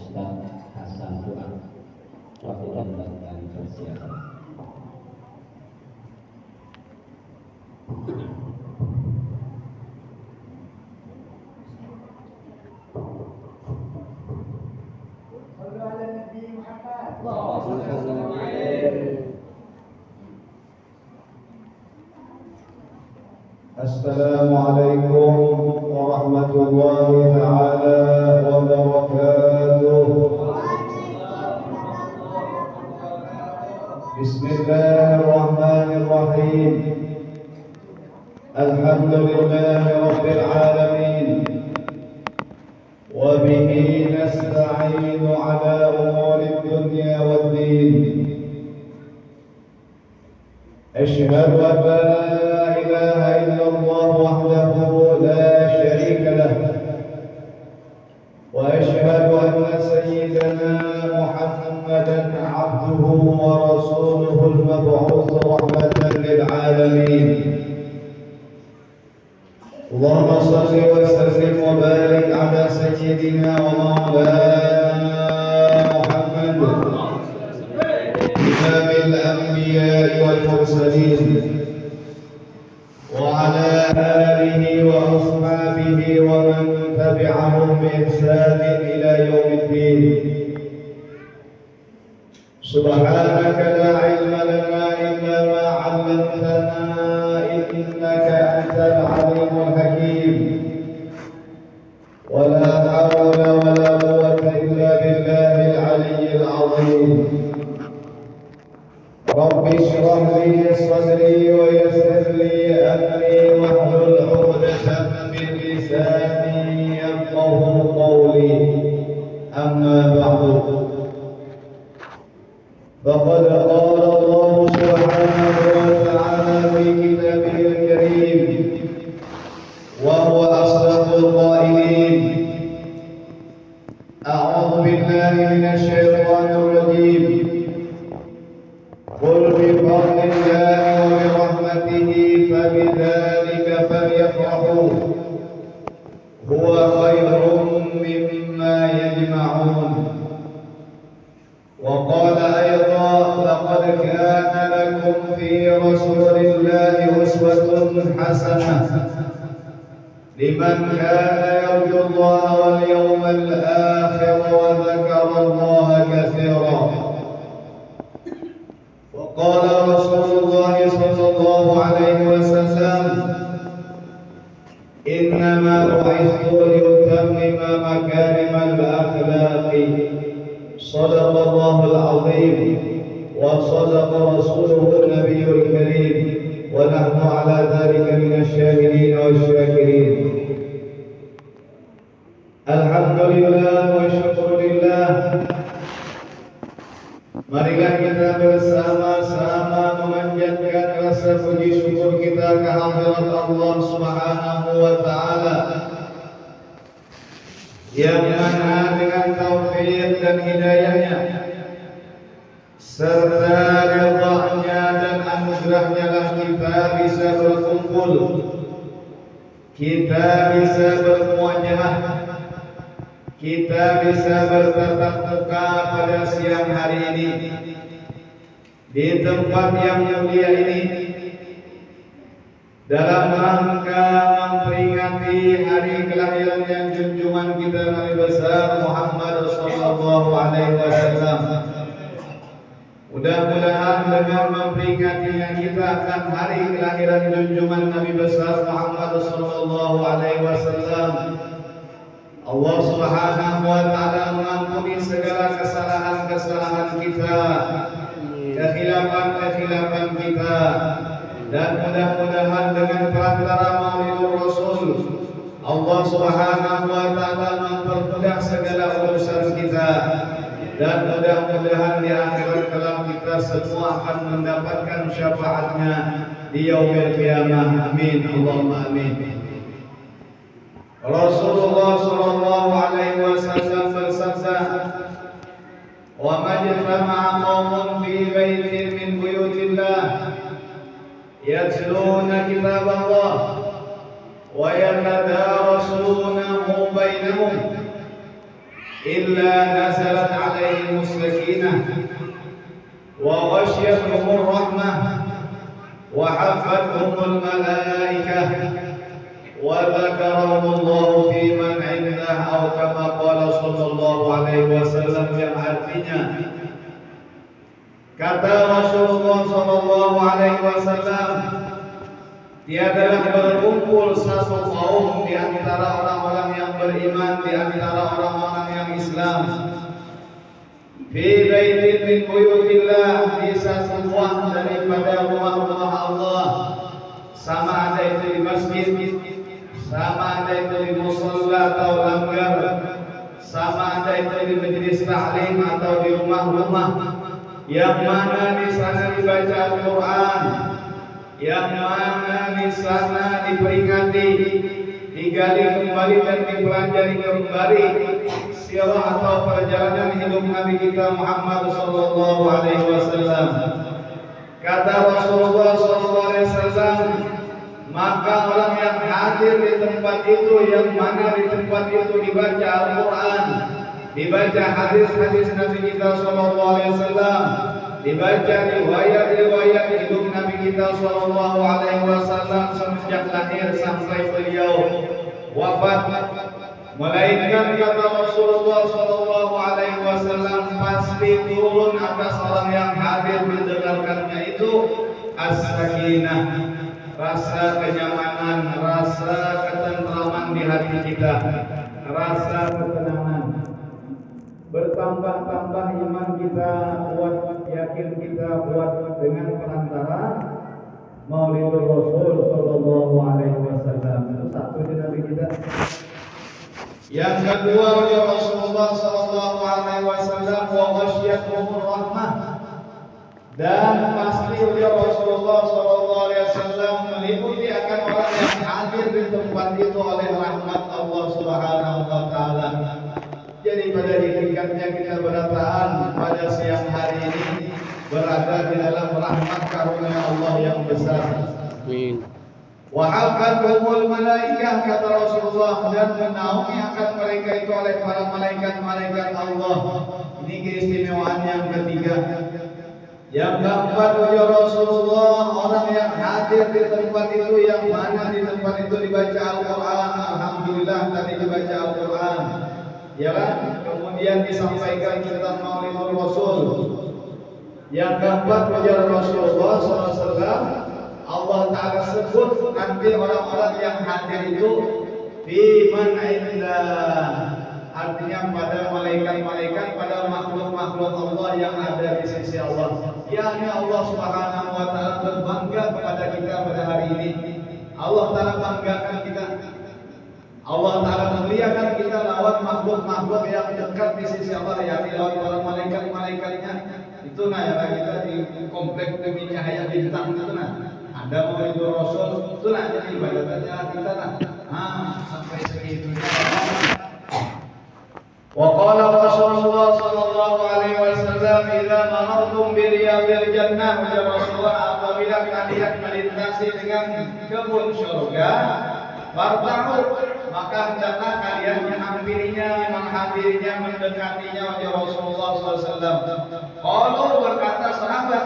Ustaz Hasan Fuad Wakilan dan Persiapan. Assalamualaikum warahmatullahi ta'ala wabarakatuh. Bismillahirrahmanirrahim. Alhamdulillahi rabbil alamin. Wa bihi nasta'inu ala umuri dunya waddin. Ashhadu an la ilaha illallah wahdahu la sharika lah. وأشهد أن سيدنا محمدا عبده ورسوله المبعوث رحمة للعالمين. اللهم صل وسلم وبارك على سيدنا ومولانا محمد إمام الأنبياء والمرسلين وعلى آله وأصحابه ومن تبعهم بإحسان إلى يوم الدين. سبحانك لا علم لنا إلا ما علمتنا إنك أنت العليم الحكيم. ولا حول ولا قوة إلا بالله العلي العظيم. رب اشرح لي صدري ويسر لي أمري واحلل عقدة من لساني يفقهوا قولي. أما بعد فقد قال الله سبحانه وتعالى في كتابه الكريم وهو أصدق القائلين: أعوذ بالله من الشيطان الرجيم. قل بفضل الله وبرحمته فبذلك فليفرحوا هو خير مما يجمعون. وقال أيضا: لقد كان لكم في رسول الله أسوة حسنة لمن كان يرجو الله واليوم الآخر وذكر الله كثيرا. وقال رسول الله صلى الله عليه وسلم: إنما بعثت لأتمم مكارم الأخلاق. صدق الله العظيم وصدق رسوله النبي الكريم، ونحن على ذلك من الشاهدين والشاكرين. الحمد لله والشكر لله. Marilah kita bersama-sama memanjatkan rasa puji syukur kita kehadirat Allah Subhanahu wa Ta'ala, yang mana dengan taufik dan hidayahnya serta ridha-Nya dan anugerahnya lah kita bisa berkumpul, kita bisa bermuajahah, kita bisa bertatap muka pada siang hari ini di tempat yang mulia ini dalam rangka memperingati hari kelahiran junjungan kita Nabi besar Muhammad sallallahu alaihi wasallam. Mudah-mudahan dengan memperingatinya kita akan hari kelahiran junjungan Nabi besar Muhammad sallallahu alaihi wasallam, Allah Subhanahu wa Ta'ala mengampuni segala kesalahan-kesalahan kita, kekhilafan-kekhilafan kita, dan mudah-mudahan dengan perantara Maulidul Rasul Allah Subhanahu wa Ta'ala mempermudah segala urusan kita, dan mudah-mudahan di akhirat kelak kita semua akan mendapatkan syafaatnya di yaumil qiyamah. Amin, Allahumma amin. Rasulullah sallallahu alaihi wasallam bersabda: "Wa majtama'a qaumun fi baitin min buyutillah yatluna kitab Allah wa yatadarasunahu bainahum illa nazalat alaihimus sakinah wa ghasyiyatuhumur rahmah wa hafathumul malaikah wa dzakarahumullahu fi man 'indah atau kama qala sallallahu alaihi wasallam, yang artinya kata Rasulullah sallallahu alaihi wasallam, tiadalah berkumpul satu kaum di antara orang-orang yang beriman, di antara orang-orang yang Islam, fi baitin min buyutillah, di satu buah daripada rumah-rumah Allah, sama ada itu di masjid, sama ada itu di musalla atau langgar, sama ada itu di majelis ta'lim atau di rumah-rumah, yang mana di sana dibaca Al-Quran, yang mana di sana diperingati, digali kembali dan dipelajari kembali sirah atau perjalanan hidup Nabi kita Muhammad sallallahu alaihi wasallam. Kata Rasulullah sallallahu alaihi wasallam, maka orang yang hadir di tempat itu, yang mana di tempat itu dibaca Al-Quran, dibaca hadis-hadis Nabi kita sallallahu alaihi wasallam, dibaca riwayat-riwayat hidup Nabi kita sallallahu alaihi wasallam semenjak lahir sampai beliau wafat, melainkan kata Rasulullah sallallahu alaihi wasallam pasti turun atas orang yang hadir mendengarkannya itu as-sakinah, rasa kenyamanan, rasa ketentraman di hati kita, rasa ketenangan. Bertambah-tambah iman kita, kuat yakin kita, kuat dengan perantara Maulidur Rasul sallallahu alaihi wasallam. Itu satu di Nabi kita. Yang kedua, ya Rasulullah sallallahu alaihi wasallam, wa ghasyiyatuhur rahmah. Dan pasti ya Rasulullah sallallahu alaihi wasallam meliputi akan orang yang hadir di tempat itu oleh rahmat Allah Subhanahu wa taala. Jadi pada hakikatnya kita berataan pada siang hari ini berada di dalam rahmat karunia Allah yang besar. Amin. Wa hafathumul malaikah, kata Rasulullah, dan menaungi akan mereka itu oleh para malaikat-malaikat Allah. Ini keistimewaan yang ketiga. Yang keempat, ya Rasulullah, orang yang hadir di tempat itu, yang mana di tempat itu dibaca Al-Quran. Alhamdulillah tadi dibaca Al-Quran, ya kan? Kemudian disampaikan tentang Maulidur Rasul. Yang keempat, ya Rasulullah SAW, Allah Ta'ala sebut nanti orang-orang yang hadir itu fi man 'indah, artinya pada malaikat-malaikat, pada makhluk-makhluk Allah yang ada di sisi Allah. yakni Allah Subhanahu wa taala berbangga kepada kita pada hari ini. Allah Ta'ala banggakan kita. Allah Ta'ala memuliakan kita lewat makhluk-makhluk yang dekat di sisi Allah, yakni lewat para malaikat-malaikatnya. Itu nah ya kita di komplek demi cahaya bintang itu nah. Ada Maulidur Rasul, itu nah jadi ibadatnya kita nah. Sampai segitunya. Wa qala Rasulullah sallallahu alaihi wasallam, idza marartum bi riyadil jannah, ya Rasulullah, apabila kalian melintasi dengan kebun surga, farta'u, maka hendaklah kalian menghampirinya, mendekatinya, ya Rasulullah SAW. Qalu, berkata sahabat,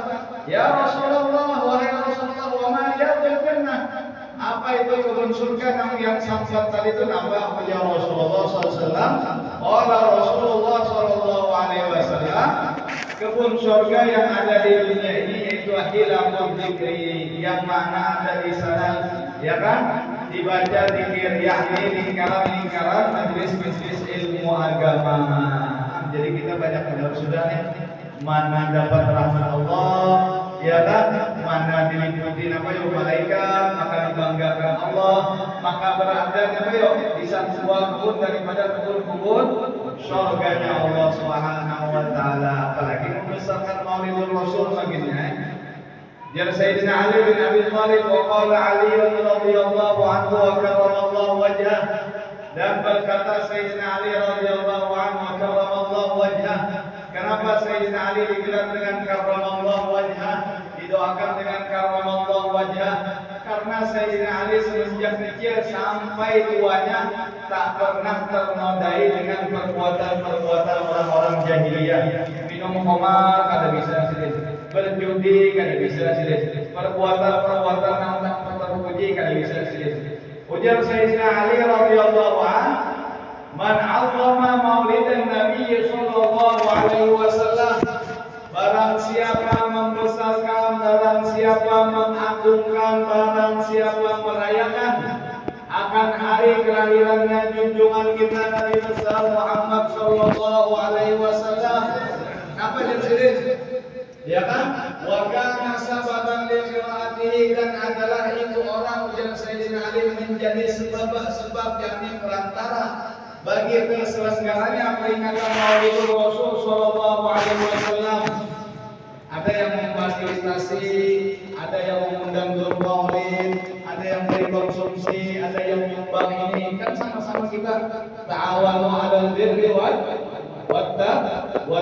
ya Rasulullah, wahai Rasulullah, wa ma riyadil jannah, apa itu kebun surga yang samsat tadi itu nambah ya Rasulullah SAW? Qala Rasulullah SAW, kebun surga yang ada di dunia ini yaitu hilaful dzikri, yang mana ada di sana, ya kan, dibaca zikir, yakni lingkaran-lingkaran majelis-majelis ilmu agama. Jadi kita banyak benar sudah nih, mana dapat rahmat Allah, ya kan, mana diliputi nama yuk malaikat, maka dibanggakan Allah, maka berada nama yuk di satu buah kebun daripada kebun-kebun surganya Allah Subhanahu wa taala. Apalagi membesarkan Maulidur Rasul baginya. Jadi Sayyidina Ali bin Abi Thalib, wa qala Ali radhiyallahu anhu wa karramallahu wajhah, dan berkata Sayyidina Ali radhiyallahu anhu wa karramallahu wajhah. Kenapa Sayyidina Ali digelar dengan karramallahu wajhah, didoakan dengan karramallahu wajhah? pernah Sayyidina Ali semenjak kecil sampai tuanya tak pernah ternodai dengan perbuatan-perbuatan orang-orang jahiliyah. Minum khamar kada bisa silis, berjudi kada bisa silis, perbuatan-perbuatan yang tak terpuji kada bisa silis. Ujar Sayyidina Ali radhiyallahu anhu, man 'azzama maulidan Nabi sallallahu alaihi wasallam, barang siapa membesarkan, barang siapa mengagungkan, barang siapa merayakan akan hari kelahirannya junjungan kita Nabi besar Muhammad sallallahu alaihi wasallam. Apa yang sini? Ya kan? Wa kana sababan li qiraatihi, dan adalah itu orang ujar Sayyidina Ali menjadi sebab yakni perantara bagi terselenggaranya peringatan Maulidul Rasul sallallahu alaihi wasallam. Ada yang memfasilitasi, ada yang mengundang grup maulid, ada yang beri konsumsi, ada yang menyumbang ini. Kan sama-sama kita ta'awanu 'alal birri wat taqwa,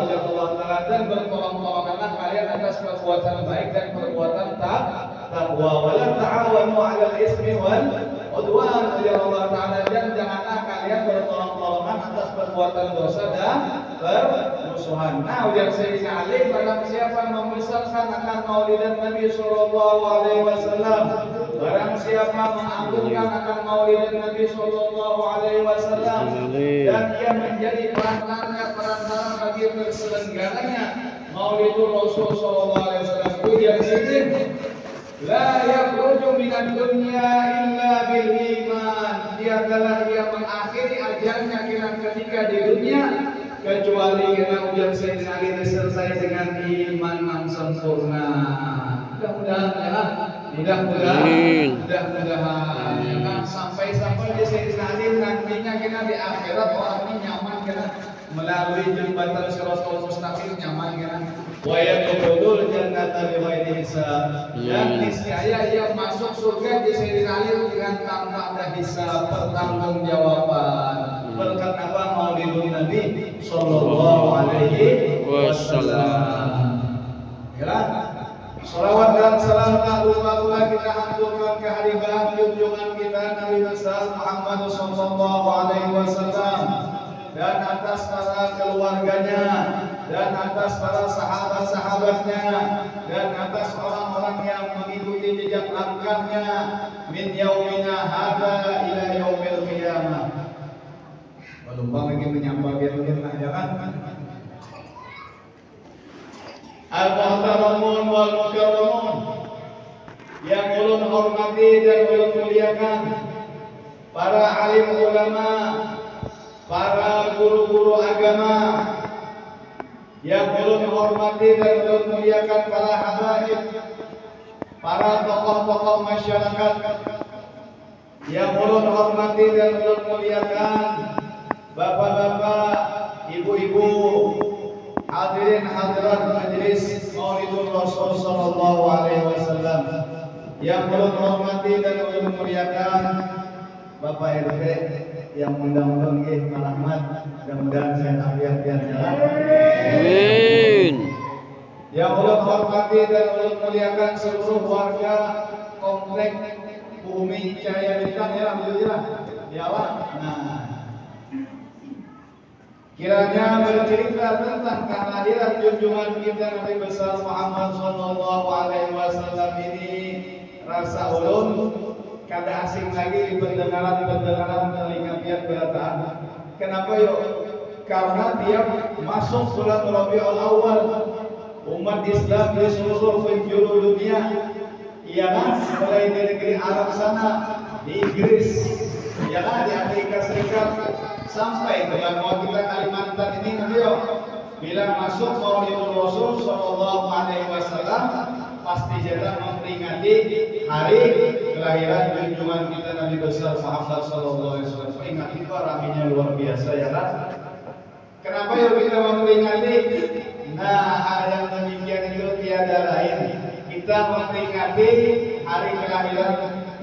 ya Allah Ta'ala, dan bertolong-tolonganlah kalian atas perbuatan baik dan perbuatan taqwa. Wala ta'awanu 'alal ismi wal udwan, ya Allah Ta'ala, dan janganlah kalian bertolong-tolongan atas perbuatan dosa dan bermusuhan. Nah, ujar Sayyidina Ali, barang siapa membesarkan akan maulidan Nabi sallallahu alaihi wasallam, barang siapa mengagungkan akan maulidan Nabi sallallahu alaihi wasallam, dan ia menjadi perantara bagi terselenggaranya Maulidul Rasul sallallahu alaihi wasallam, ujar Sayyidina, la yakhruju minad dunya illa bil iman, dia adalah dia mengakhiri ajalnya ketika di dunia kecuali kena ujar Sayyidina Ali disertai dengan iman yang sempurna. Mudah-mudahan sampai di Sayyidina Ali nantinya kena di akhirat orang ini nyaman kena melalui jembatan Shiratal Mustaqim, nyaman kena wa yadkhulul jannata bighairi hisab, dan niscaya ia masuk surga di Sayyidina Ali dengan tanpa ada hisab, pertanggungjawaban. Berkat apa? Maulidun Nabi sallallahu alaihi wasallam. Ya, salawat dan salam tak lupa pula kita haturkan kehadiran junjungan kita Nabi besar Muhammad sallallahu alaihi wasallam, dan atas para keluarganya, dan atas para sahabat-sahabatnya, dan atas orang-orang yang mengikuti jejak langkahnya min yaumina hadza ila yaumil qiyamah. Lupa lagi menyampaikan ya kan? Al-muhtaramun wal mukarramun, yang ulun hormati dan ulun muliakan, para alim ulama, para guru-guru agama, yang ulun hormati dan ulun muliakan, para habaib, para tokoh-tokoh masyarakat, yang ulun hormati dan ulun muliakan, bapak-bapak, ibu-ibu, hadirin hadirat majelis Maulidul Rasul sallallahu alaihi wasallam, yang ulun hormati dan ulun muliakan, Bapak RT yang mudah-mudahan nggih rahmat, mudah-mudahan sehat afiat jalan. Amin. Yang ulun hormati dan ulun muliakan seluruh warga komplek Bumi Cahaya Bintang, ya alhamdulillah. Ya Allah. Nah, kiranya bercerita tentang kehadiran junjungan kita Nabi besar Muhammad sallallahu alaihi wasallam ini, rasa ulun kada asing lagi di pendengaran telinga pian berataan. Kenapa yuk? Karena dia masuk bulan Rabiul Awal, umat Islam di seluruh penjuru dunia, iya kan, mulai di negeri Arab sana, di Inggris, ya kan, di Amerika Serikat, sampai ke Bangka kita Kalimantan ini beliau bila masuk Maulidul Rasul sallallahu alaihi wasallam pasti jeda memperingati hari kelahiran junjungan kita Nabi besar Muhammad sallallahu alaihi wasallam. Ingat itu raminya luar biasa ya kan? Kenapa yuk kita memperingati? Nah, hal yang demikian itu tiada lain, kita memperingati hari kelahiran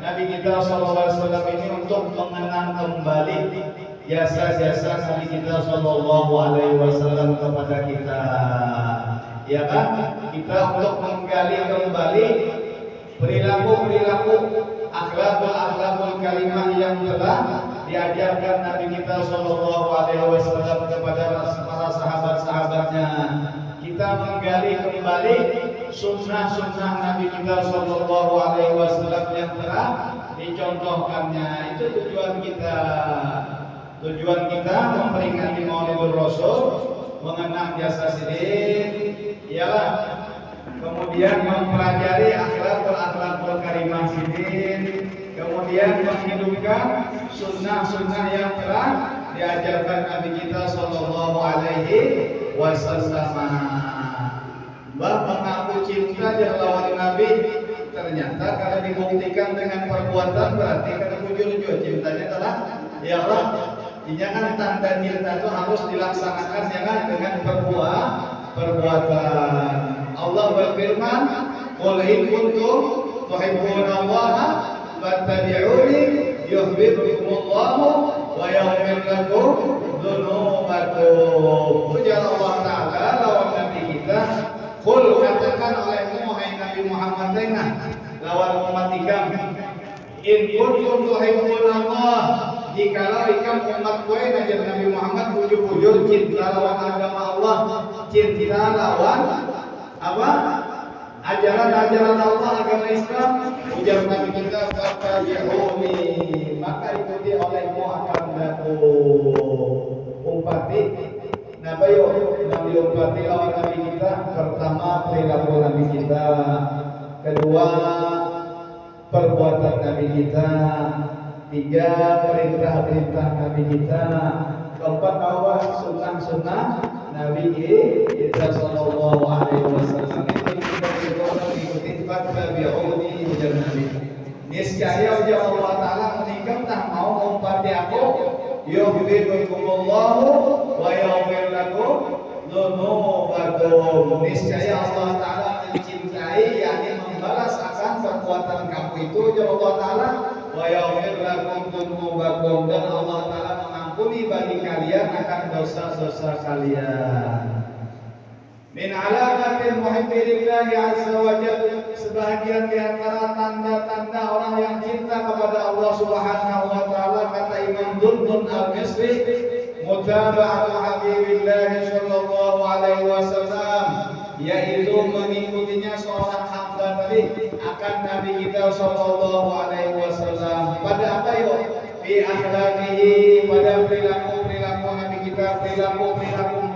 Nabi kita sallallahu alaihi wasallam ini untuk mengenang kembali jasa-jasa Nabi kita sallallahu alaihi wasallam kepada kita, ya kan? Kita untuk menggali kembali perilaku-perilaku akhlakul kalimah yang telah diajarkan Nabi kita Shallallahu Alaihi Wasallam kepada para sahabat-sahabatnya. Kita menggali kembali sunnah-sunnah Nabi kita Shallallahu Alaihi Wasallam yang telah dicontohkannya. Itu tujuan kita. Tujuan kita memperingati Maulidul Rasul, mengenang jasa sidin, ialah kemudian mempelajari akhlakul karimah sidin, kemudian menghidupkan sunnah-sunnah yang telah diajarkan Nabi kita Shallallahu Alaihi Wasallam. Mbak mengaku cinta lawan Nabi, ternyata kalau dibuktikan dengan perbuatan berarti karena jujur cintanya telah ya Allah. Jangan tanda cinta itu harus dilaksanakan dengan perbuatan. Allah berfirman, "Qul in kuntum tuhibbunallaha fattabi'uni yuhibbukumullahu wa yaghfir lakum dzunubakum." Ujar Allah Ta'ala lawan Nabi kita, "Qul," katakan olehmu wahai Nabi Muhammad lawan umat ikam, "In kuntum tuhibbunallah," jikalau ikam umat gue najar Nabi Muhammad bujur-bujur cinta lawan agama Allah, cinta lawan apa? Ajaran-ajaran Allah, agama Islam, ujar Nabi kita, "Fattabi'uni," maka ikuti olehmu akan daku. Umpati nabayo Nabi umpati lawan Nabi kita. Pertama perilaku Nabi kita, kedua perbuatan Nabi kita, tiga perintah-perintah Nabi kita, keempat bahwa sunnah-sunnah Nabi kita Sallallahu Alaihi Wasallam. Itu kita mengikuti fattabi'uni ujar Nabi. Niscaya ujar Allah Ta'ala menikam tak mau mengumpati aku, yuhibbukumullahu wa yaghfir lakum dzunubakum. Niscaya Allah Ta'ala mencintai, yakni membalas akan perbuatan kamu itu ujar Allah Ta'ala, wa yaghfir lakum dzunubakum, dan Allah Ta'ala mengampuni bagi kalian akan dosa-dosa kalian. Min alamatil muhibbi lillahi azza wa jalla, sebahagian di antara tanda-tanda orang yang cinta kepada Allah Subhanahu wa taala, kata Imam Dunnun Al-Misri, mutaba'atu habibillah sallallahu alaihi wasallam, yaitu mengikutinya seorang hamba Nabi akan Nabi kita sallallahu alaihi wasallam. Pada apa yo? Fi akhlaqihi, pada perilaku Nabi kita, perilaku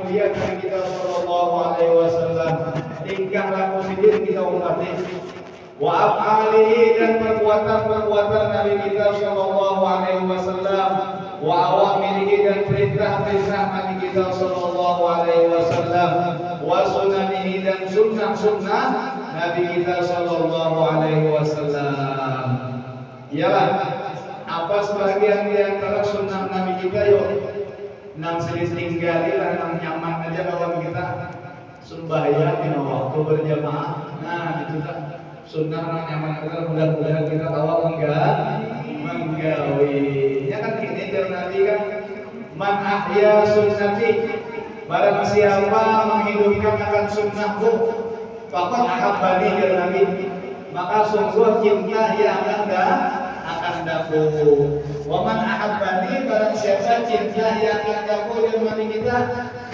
mulia Nabi kita sallallahu alaihi wasallam, tingkah laku sidin kita umpati, wa af'alihi, dan perbuatan Nabi kita sallallahu alaihi wasallam, wa awamirihi, dan perintah Nabi kita sallallahu alaihi wasallam, wa sunanihi, dan sunnah Nabi kita sallallahu alaihi wasallam. Ialah apa sebagian di antara sunnah Nabi kita yuk nang selis tinggali lah, nang nyaman aja kalau kita sembahyang di waktu berjamaah. Nah itu kan sunnah nang nyaman aja, mudah-mudahan kita tahu menggawi. Ya kan gini jar Nabi kan, man ahya sunnati, barang siapa menghidupkan akan sunnahku, faqad ahabbani jar Nabi, maka sungguh cinta yang akan daku. Wa man ahabbani, barang siapa cinta yang akan daku dan Nabi kita,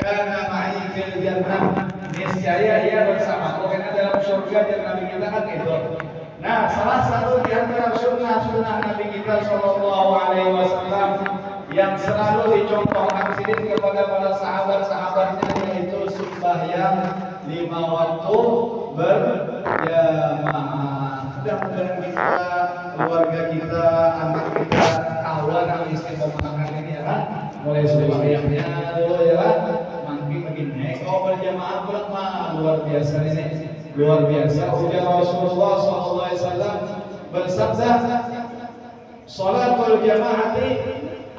kana ma'i fil jannah, niscaya ia bersamaku karena dalam surga dan Nabi kita kan itu. Nah, salah satu di antara sunnah Nabi kita sallallahu alaihi wasallam yang selalu dicontohkan sini kepada para sahabat-sahabatnya, yaitu sembahyang 5 waktu berjamaah. Mudah-mudahan kita, keluarga kita, anak kita, kawan istiqomah ini ya kan, mulai sembahyangnya dulu ya kan, mungkin begini, kalau berjamaah pulang mah luar biasa ini, luar biasa. Ujar Rasulullah SAW bersabda, salatul jamaati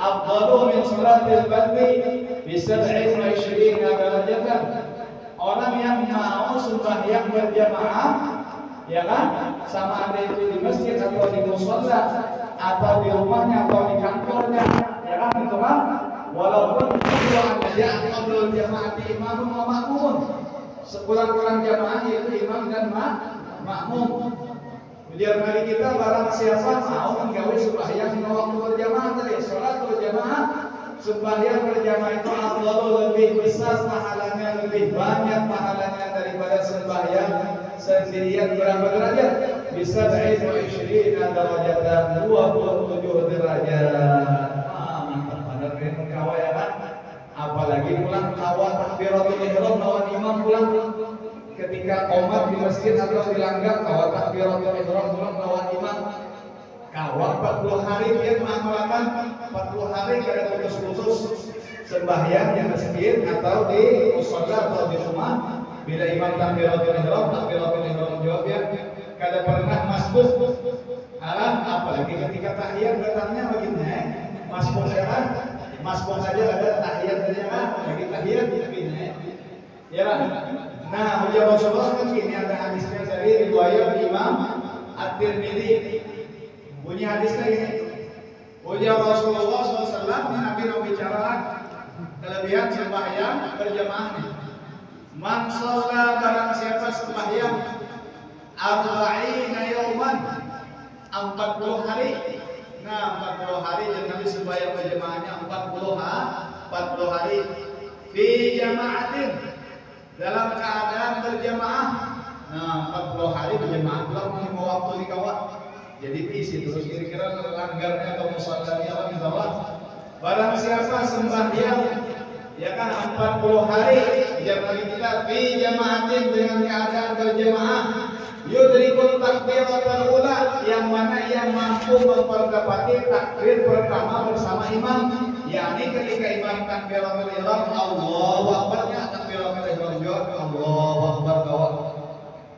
afdalu min salatil fardhi bi 27 darajatan. Orang yang mau sembahyang berjamaah, ya kan, sama ada itu di masjid atau di mushola atau di rumahnya atau di kantornya, ya kan, itu kan, walaupun itu ada afdalul jamaati imamun wa ma'mun, sekurang-kurang jamaah yaitu imam dan makmum. Ujar Nabi kita, barang siapa mau menggawe sembahyang waktu berjamaah tadi, sholat berjamaah, sembahyang berjamaah itu afdhalu, lebih besar pahalanya, lebih banyak pahalanya daripada sembahyang sendirian. Berapa derajat? Bisa 20 derajat, 27 derajat. Mantap benar ini kawa ya kan? Apalagi pulang kawa takbiratul ihram lawan imam pulang. Ketika qomat di masjid atau di langgar, kawa takbiratul ihram pulang lawan imam. Kawa 40 hari dia mengamalkan 40 hari kada putus-putus sembahyang di masjid atau di mushola atau di rumah. Bila imam takbiratul ihram jawab ya, kada pernah masbuk. Apalagi ketika tahiyat datangnya begini, masbuk ya, masbuk saja ada tahiyat saja kan, lagi tahiyat begini. Ya, nah ujar Rasulullah kan gini, ada hadisnya dari riwayat Imam At-Tirmidzi. Bunyi hadisnya gini, ujar Rasulullah SAW, Nabi bicara kelebihan sembahyang berjamaah nih. Man shalla, barang siapa sembahyang arba'ina yauman, 40 hari. Nah, 40 hari dan Nabi sembahyang berjamaahnya 40 hari. Fi jama'atin, dalam keadaan berjamaah. Nah, 40 hari berjamaah pulang mau waktu di kawat. Jadi isi terus kira-kira langgarnya atau musallanya apa di bawah. Barang siapa sembahyang ya kan 40 hari jamaah kita fi jama'atin, dengan keadaan berjamaah, yudrikul takbiratul ula, yang mana yang mampu memperdapati takbir pertama bersama imam, yakni ketika imam takbiratul ihram Allahu akbarnya takbiratul ihram juga Allahu akbar kawat.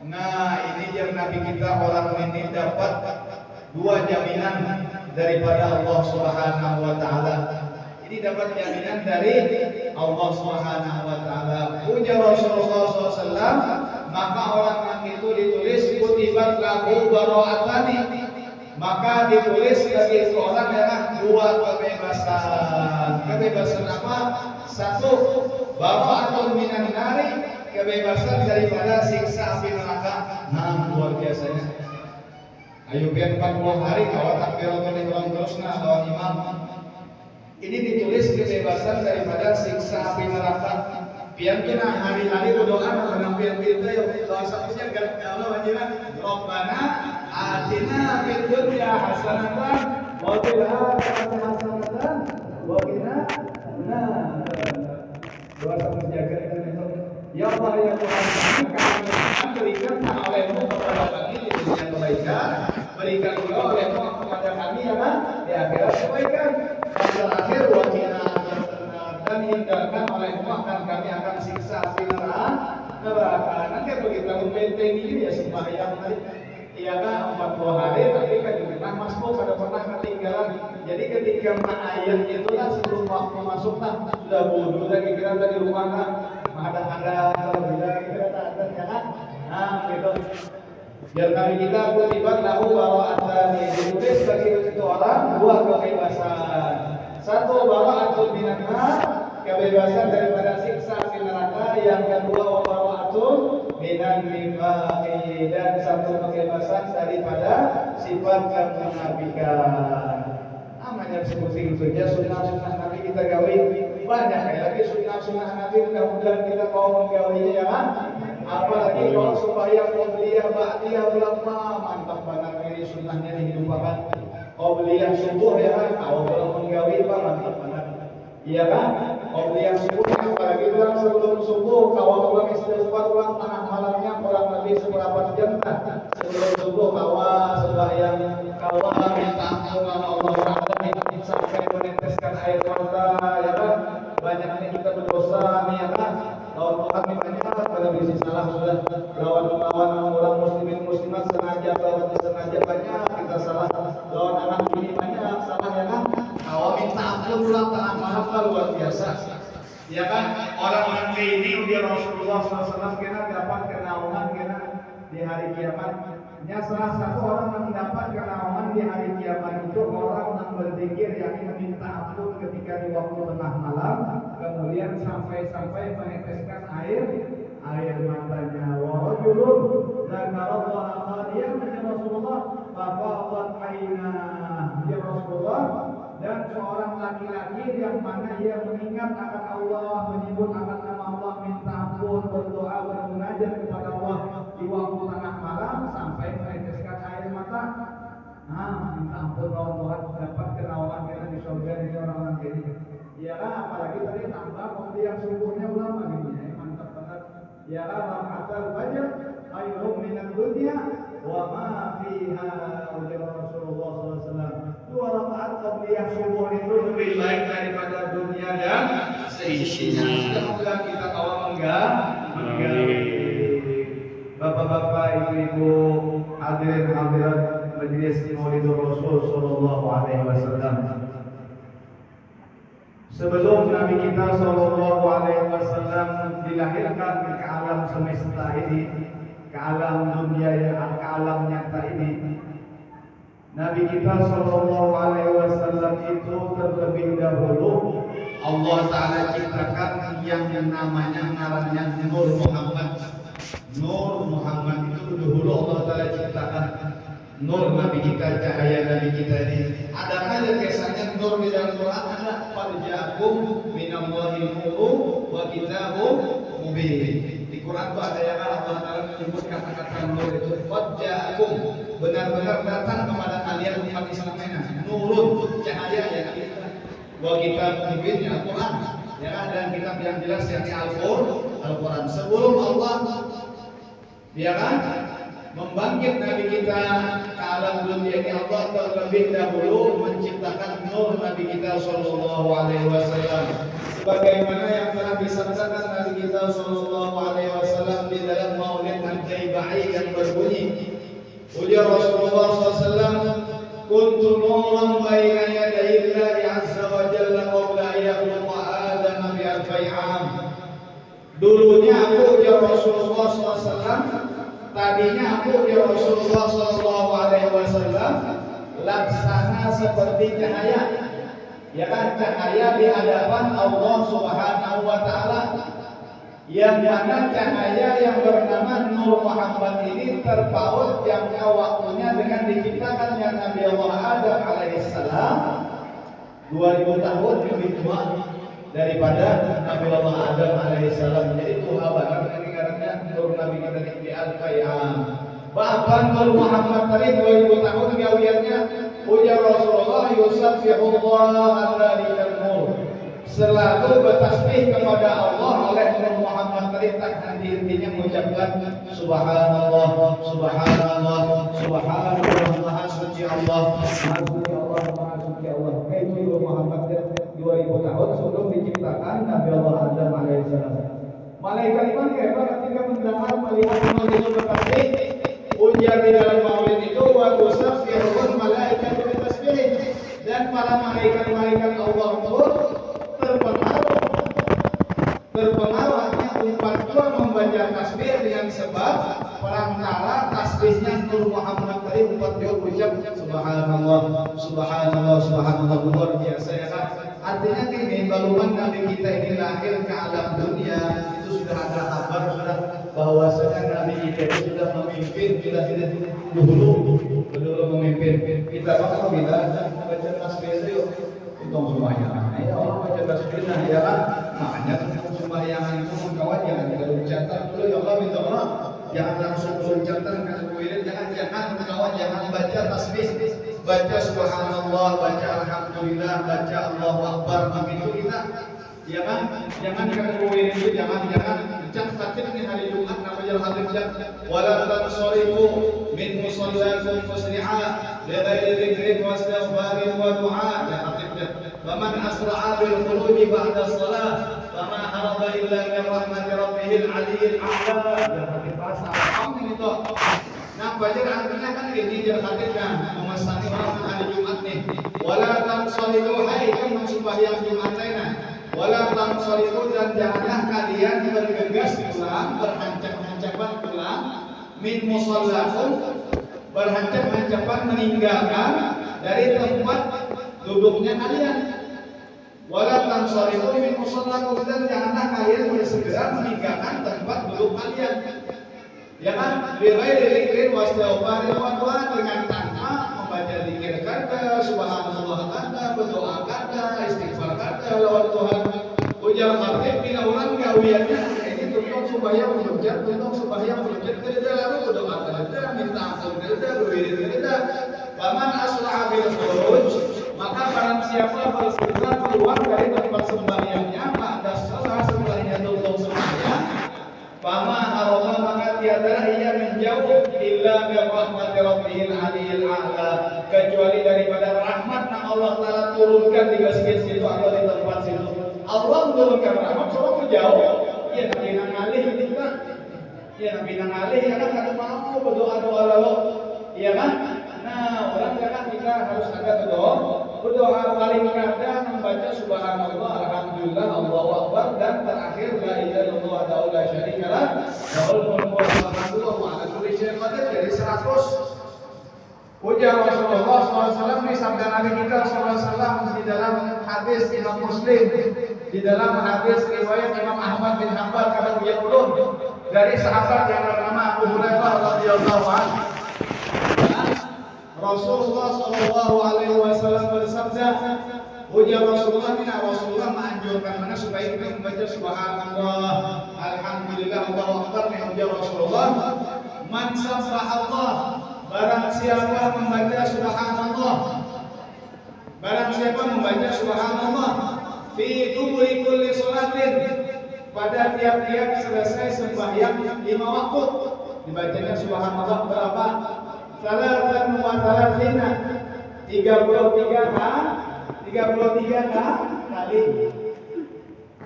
Nah, ini yang Nabi kita orang ini dapat dua jaminan daripada Allah Subhanahu wa taala. Ini dapat jaminan dari Allah Subhanahu wa taala. Puja Rasulullah SAW, maka orang itu ditulis kutibat lahu bara'atani, maka ditulis bagi seorang adalah dua kebebasan. Kebebasan apa? Satu, bara'atun minan nari, kebebasan daripada siksa api neraka. Nah, luar biasanya. Ayo biar 40 hari kawat takbiratul ihram terus nah lawan imam. Ini ditulis kebebasan daripada siksa api neraka. Pian kena hari-hari berdoa menampian kita ya doa satunya Allah wajibna Rabbana atina fid dunya hasanatan wa fil akhirati hasanatan wa qina doa satu jaga itu. Ya Allah ya Tuhan kami berikan oleh-Mu kepada kami di dunia kebaikan, berikan juga oleh-Mu kepada kami ya kan di akhirat kebaikan. Pada akhir wa qina dan hindarkan oleh-Mu akan kami akan siksa api neraka. Nanti begitu benteng ini ya sembahyang tadi. Iya kan 40 hari tapi kan pernah masuk pada pernah ketinggalan. Jadi ketika ayat itulah sebelum waktu masuk sudah bodoh lagi kira tadi rumah kan ada kalau bila kira ada ya kan. Nah gitu. Biar kami kita kutibat lahu bara'atan, ditulis bagi itu orang dua kebebasan. Satu bara'atun minan nar, kebebasan daripada siksa api neraka. Yang kedua bara'atun minan nifaqi, dan satu kebebasan daripada sifat kemunafikan. Namanya seperti itu aja sunnah-sunnah Nabi kita gawe banyak lagi sunnah-sunnah Nabi, mudah-mudahan kita mau menggawinya ya kan. Apalagi kalau supaya qobliyah ba'diyah ulama mantap banget ini sunnahnya dihidupkan. Qobliyah subuh ya kan, kalau belum menggawi mantap banget. Iya kan? Qobliyah subuh apalagi bilang sebelum subuh kalau ulang istighfar ulang tengah malamnya kurang lebih seberapa jam sebelum subuh kawa sembahyang kawa minta ampun sama Allah sampai meneteskan air mata ya kan. Banyaknya kita berdosa nih ya kan. Lawan Tuhan ini banyak pada bisnis salah sudah lawan orang muslimin muslimat sengaja atau tidak sengaja banyak kita salah. Lawan anak ini banyak salah ya kan. Kalau minta ampun pulang tengah malam luar biasa. Ya kan orang nanti ini udah Rasulullah SAW kena dapat kenaungan kena di hari kiamat. Ya salah satu orang yang mendapat kenaungan di hari kiamat itu orang yang berzikir yang meminta ampun ketika di waktu tengah malam, kemudian sampai meneteskan air air matanya. Wa rajulun dzakarallaha khaliyan ya Rasulullah fafadat ainah ya Rasulullah. Dan seorang laki-laki yang mana ia mengingat akan Allah, menyebut akan nama Allah, minta ampun, berdoa, bermunajat kepada Allah di waktu tengah malam sampai meneteskan air mata. Minta ampun Tuhan, dapat kenawalan kita di surga dari orang-orang ini. Ya kan, apalagi tadi tambah kemudian subuhnya ulama gini ya, mantap banget. Ya kan, rakaatul fajr khairum minad dunya wa ma fiha, ujar Rasulullah SAW. 2 rakaat qabliyah subuh itu lebih baik daripada dunia dan seisinya. Semoga kita kawal menggali. Bapak-bapak, ibu-ibu, hadirin hadirat majelis Maulidur Rasul sallallahu alaihi wasallam. Sebelum Nabi kita sallallahu alaihi wasallam dilahirkan ke alam semesta ini, ke alam dunia yang ke alam nyata ini, Nabi kita sallallahu alaihi wasallam itu terlebih dahulu Allah Ta'ala ciptakan yang namanya ngarannya Nur Muhammad. Nur Muhammad itu dahulu Allah Ta'ala ciptakan. Nur Nabi kita, cahaya Nabi kita ini. Adakah yang biasanya nur di dalam Quran? Ada farja'akum minallahi nurun wa kitabun mubin. Di Quran itu ada yang Allah Ta'ala menyebut kata-kata nur itu farja'akum, benar-benar datang kepada kalian umat Islam ini. Nurun, cahaya ya kita. Wa kitabun mubin, Al-Quran. Ya kan, dan kitab yang jelas yakni Al-Quran. Sebelum Allah dia kan membangkit Nabi kita ke alam dunia ini, Allah terlebih dahulu menciptakan nur Nabi kita sallallahu alaihi wasallam. Sebagaimana yang telah disabdakan Nabi kita sallallahu alaihi wasallam di dalam Maulid Al-Jaibai yang berbunyi, ujar Rasulullah SAW, kuntu nuran baina yaday Allah azza wa jalla qabla yakhluqa Adam bi alfi 'am. Dulunya aku ujar Rasulullah SAW, tadinya aku ya Rasulullah sallallahu alaihi wasallam laksana seperti cahaya. Ya kan, cahaya di hadapan Allah Subhanahu wa taala. Yang mana cahaya yang bernama Nur Muhammad ini terpaut jangka waktunya dengan diciptakannya Nabi Allah Adam alaihissalam 2000 tahun lebih tua daripada Nabi Allah Adam alaihissalam. Jadi Tuhan bakal karena Nur Nabi kita di Al-Qayyam. Bahkan Nur Muhammad tadi 2000 tahun gawiannya ujar Rasulullah yusabbihullah al-dhalikal nur. Selalu bertasbih kepada Allah oleh Nur Muhammad tadi, tak henti-hentinya mengucapkan subhanallah, subhanallah, subhanallah, maha suci Allah, maha suci Allah, maha suci Allah. Itu Nur Muhammad 2000 tahun sebelum diciptakan Nabi Allah Adam alaihissalam. Malaikat iman hebat ketika mendengar melihat maulid itu bertasbih. Ujar di dalam maulid itu wa tusabbihul malaikat bertasbih, dan para malaikat-malaikat Allah itu terpengaruh hanya umat itu membaca tasbih dengan sebab perantara tasbihnya Nur Muhammad tadi umat dia ucap subhanallah, subhanallah, subhanallah, luar biasa ya kan. Artinya ini baluman Nabi kita ini lahir ke alam dunia itu sudah ada kabar sudah bahwasanya Nabi kita itu sudah memimpin kita tidak dulu memimpin kita. Maka bila baca tasbih itu untung sembahyang. Ya Allah baca tasbih nah ya kan. Makanya sembahyang itu kawan jangan kita ucapkan dulu ya Allah minta maaf. Jangan langsung ucapkan kalau wirid, jangan kawan jangan baca tasbih. Baca subhanallah, baca alhamdulillah, baca Allahu akbar, begitu kita. Ya kan? Jangan dikatakan itu, jangan ucap khatib nih hari Jumat namanya khatib jam. Wala tansarifu min musallakum musri'a li ghairi dzikrin wa istighfarin wa du'a. Ya khatib jam. Faman asra'a bil khuruj ba'da shalah fama haraba illa min rahmati rabbihil 'aliyyil a'la. Ya khatib bahasa apa ini tuh? Nah, baca artinya kan gini, dia khatibkan memasani orang hari Jumat nih. Wala tansarifu, hai kan sembahyang Jumat lainnya. Wala tansarifu, dan janganlah kalian bergegas pulang, berhancap-hancapan pulang min musallakum, berhancap-hancapan meninggalkan dari tempat duduknya kalian. Wala tansarifu min musallakum, dan janganlah kalian bersegera segera meninggalkan tempat duduk kalian. Ya kan, bighairi dzikrin wastighfarin wa du'a, dengan tanpa membaca zikir kata, subhanallah kata, berdoa kata, istighfar kata lawan Tuhan. Ujar khatib bila orang gawiannya ini tuntut supaya melunjat, kerja lalu berdoa kerja, minta ampun kerja, berwirid kerja. Paman asra'a bil khuruj, maka barang siapa bersegera keluar dari tempat sembahyangnya pada salat setelahnya tutup sembahyang, fama harama, maka tiadalah ia menjauh illa bi rahmati rabbihil aliyil a'la, kecuali daripada rahmat yang Allah Taala turunkan di masjid situ atau di tempat situ. Allah menurunkan rahmat, soalnya jauh. Ya Nabi nang alih kita, ya Nabi nang alih ya kan, kata mau berdoa lalu, ya kan. Nah, orang kan kita harus ada berdoa paling kadang membaca subhanallah, alhamdulillah, Allahu akbar, dan terakhir la ilaha illallah la syarika lah, lahul mulku wa lahul hamdu wa ala kulli syai'in qadir, jadi 100. Ujar Rasulullah SAW, ini sabda Nabi kita SAW di dalam hadis Imam Muslim, di dalam hadis riwayat Imam Ahmad bin Hanbal, kata beliau dari sahabat yang bernama Abu Hurairah radhiyallahu anhu. Rasulullah SAW bersabda, ujar Rasulullah, ini Rasulullah menganjurkan mana supaya kita membaca subhanallah, alhamdulillah, Allahu akbar. Nih ujar Rasulullah, man sabbahallah, barang siapa membaca subhanallah, fi duburi kulli sholatin, pada tiap-tiap selesai sembahyang 5 waktu, dibacanya subhanallah berapa? Salatan wa salatina, 33 kali.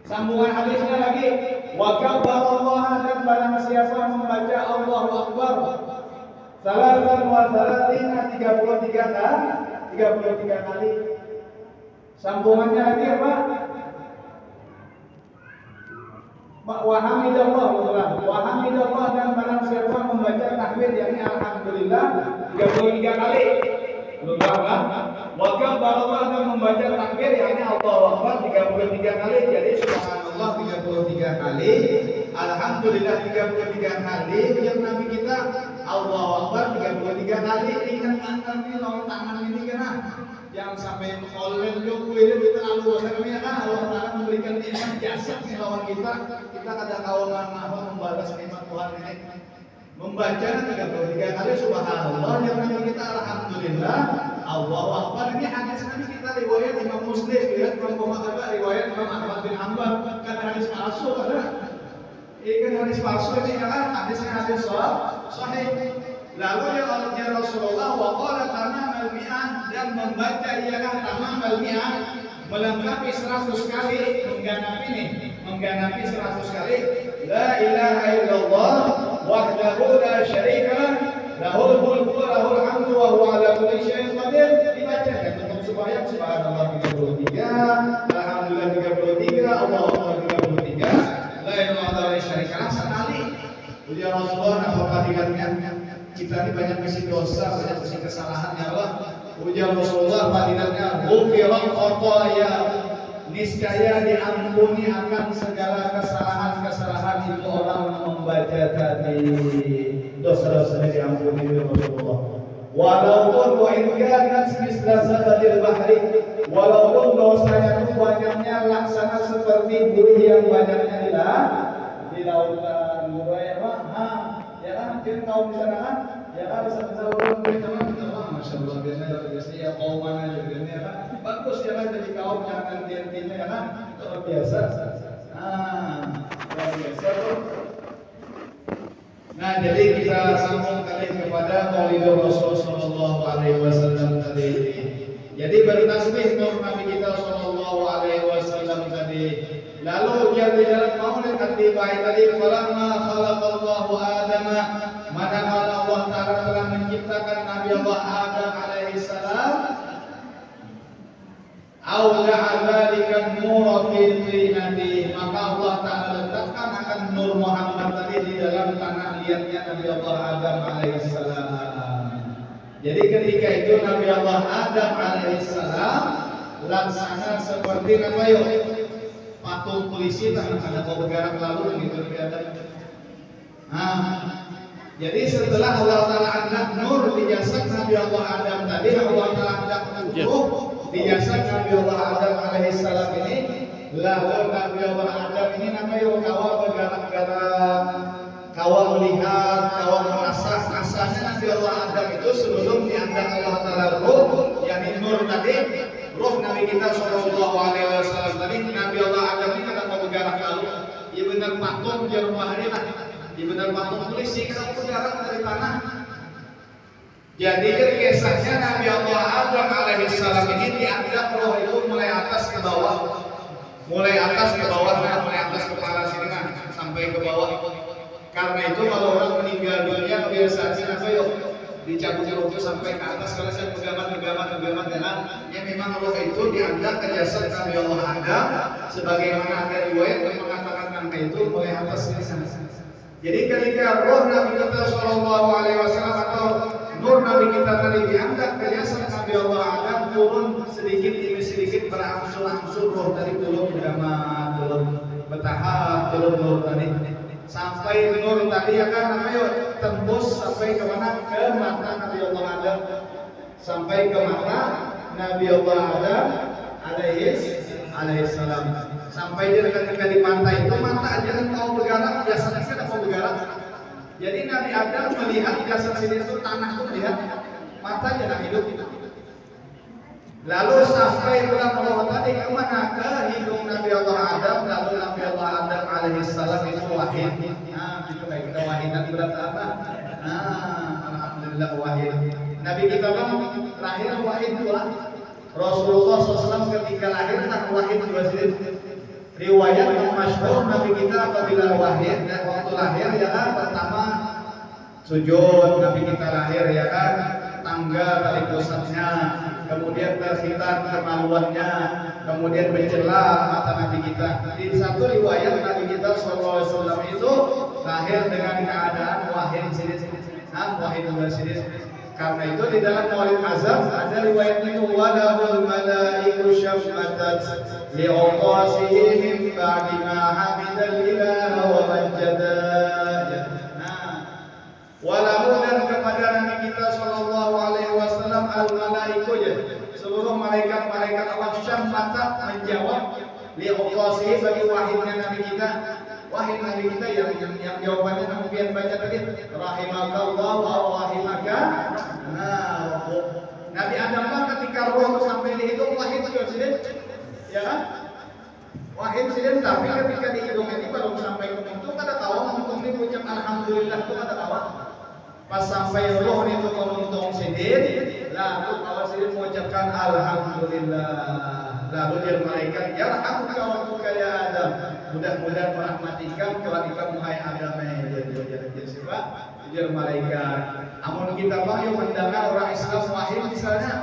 Sambungan hadisnya lagi, wa kabbarallaha, dan barang siapa membaca Allahu akbar salatan wa salatina, 33 kali. Sambungannya lagi apa? Wa hamidallah, dan barang siapa membaca takbir yakni alhamdulillah 33 kali. Belum apa? Wa kabbarallah, dan membaca takbir yakni Allahu akbar 33 kali. Jadi subhanallah 33 kali, alhamdulillah 33 kali, yang Nabi kita Allahu akbar 33 kali. Ingat nanti lawan tangan ini kena jangan sampai kolel yuk ini terlalu besar ya kan. Allah Taala memberikan nikmat jasad nih lawan kita kada kawangan apa membalas nikmat Tuhan ini. Membaca 33 kali subhanallah, yang Nabi kita alhamdulillah, Allahu akbar. Ini hadis Nabi kita riwayat Imam Muslim, riwayat Imam Ahmad bin Hanbal, kan hadis palsu ada. Ini kan hadis palsu ini kan, hadisnya hadis sahih. Lalu dia Rasulullah wa qala tamamal mi'ah, dan membaca ialah tamamal mi'ah, melengkapi 100 kali, menggenapi 100 kali, la ilaha illallah wahdahu la syarika lah, lahul mulku wa lahul hamdu wa huwa ala kulli syai'in qadir. Dibaca dan tutup sembahyang subhanallah 33, alhamdulillah 33, Allahu akbar 33, la ilaha illallah syarika lah sekali. Ujar Rasulullah, apa fadilatnya? Kita ini banyak misi dosa, banyak misi kesalahan ya Allah. Ujar Rasulullah, fadilatnya ghufirat khataya, niscaya diampuni akan segala kesalahan itu orang membaca tadi, dosa-dosanya diampuni oleh Rasulullah. Walaupun wa in kanat misla zabadil bahri, walaupun dosanya itu banyaknya laksana seperti buih yang banyaknya di lautan. Ya kan, kita tahu di sana kan, ya kan, satu kita masya Allah biasa ya kaum mana juga ya kan, bagus ya kan, jadi kaum yang nanti-nantinya ya kan, luar biasa. Luar biasa tuh. Nah, jadi kita sambung kali kepada Maulidul Rasul sallallahu alaihi wasallam tadi. Jadi bertasbih untuk Nabi kita sallallahu alaihi wasallam tadi. Lalu dia di dalam maulid hati baik tadi, falamma khalaqallahu Adama, manakala Allah Ta'ala telah menciptakan Nabi Allah Adam alaihi salam, awda'a dzalika an-nur fi tinati, maka Allah Ta'ala letakkan akan nur Muhammad tadi di dalam tanah liatnya Nabi Allah Adam alaihi salam. Jadi ketika itu Nabi Allah Adam alaihi salam laksana seperti apa yuk? patung polisi ada mau bergerak lalu gitu kelihatan. Nah, jadi setelah Allah Ta'ala angkat nur di jasad Nabi Allah Adam tadi, Allah Ta'ala angkat ruh di jasad Nabi Allah Adam alaihissalam ini, lalu Nabi Allah Adam ini namanya kawa bergerak-gerak, kawa melihat, kawa merasa. Asalnya Nabi Allah Adam itu sebelum diangkat Allah Ta'ala ruh, yakni nur tadi, ruh Nabi kita Shallallahu Alaihi Wasallam tadi, Nabi Allah Adam ini kata mau bergerak lalu, ya benar patung di rumah hari lah. Di benar patung polisi kalau bergerak dari tanah. Jadi kisahnya Nabi Allah Adam alaihissalam ini diangkat roh itu mulai atas ke bawah, mulai atas ke bawah, mulai atas kepala sini nah, sampai ke bawah. Karena itu kalau orang meninggal dunia biasanya apa yuk dicabut roh itu sampai ke atas karena saya pegaman ya memang roh itu diangkat ke jasad Nabi Allah Adam sebagaimana ada riwayat yang mengatakan angka itu mulai atas sini. Jadi ketika roh Nabi kita Shallallahu Alaihi Wasallam atau nur Nabi kita tadi diangkat ke jasad Nabi Allah Adam turun sedikit demi sedikit berangsur-angsur roh tadi turun bergama, turun bertahap, turun nur tadi sampai nur tadi akan namanya tembus sampai ke mana, ke mata Nabi Allah Adam, sampai ke mata Nabi Allah Adam alaihissalam. Sampai dia ketika di pantai itu mata aja kan mau bergerak, jasadnya kan mau bergerak. Jadi Nabi Adam melihat jasad sini itu tanah itu melihat, matanya tak hidup. Lalu sampai bulan Allah tadi kemana, ke hidung Nabi Allah Adam, lalu Nabi Allah Adam alaihissalam itu wahid. Nah, itu kayak kita wahidan berat apa? Nah, alhamdulillah wahid. Nabi kita kan lahir wahid dua. Rasulullah SAW ketika lahir kan wahid dua sini. Riwayat yang masyhur Nabi kita apabila wahid dan waktu lahir ya kan pertama sujud, Nabi kita lahir ya kan tangga tali pusatnya, kemudian terhitan kemaluannya, kemudian bercelah mata Nabi kita. Di satu riwayat Nabi kita SAW itu lahir dengan keadaan wahid sini, wahid dua sini. Karena itu di dalam Maulid Azam ada riwayat itu walahul malaiku syaffatat li'uqasihi min ba'di ma hamidal ilaha wa majjada. Walahu dan kepada Nabi kita Shallallahu Alaihi Wasallam al malaiku ya seluruh malaikat-malaikat Allah syaffatat menjawab li'uqasihi bagi wahidnya Nabi kita. Wahid Nabi kita yang jawabannya kemudian baca tadi rahimakallah wa rahimaka. Nah, Nabi Adam ketika roh sampai di hidung wahid juga ya kan? Wahid sidin tapi ketika di hidung ini baru sampai ke mulut kada tahu muntung ini ucap alhamdulillah itu kada tahu. Pas sampai roh itu ke muntung sidin, lalu awal sidin mengucapkan alhamdulillah. Lalu dia malaikat yarhamuka wa rabbuka ya Adam. Mudah-mudahan merahmatikan kelahiran hai Adam ya siapa? Dia malaikat. Amun kita bang yang mendengar orang Islam wahid misalnya,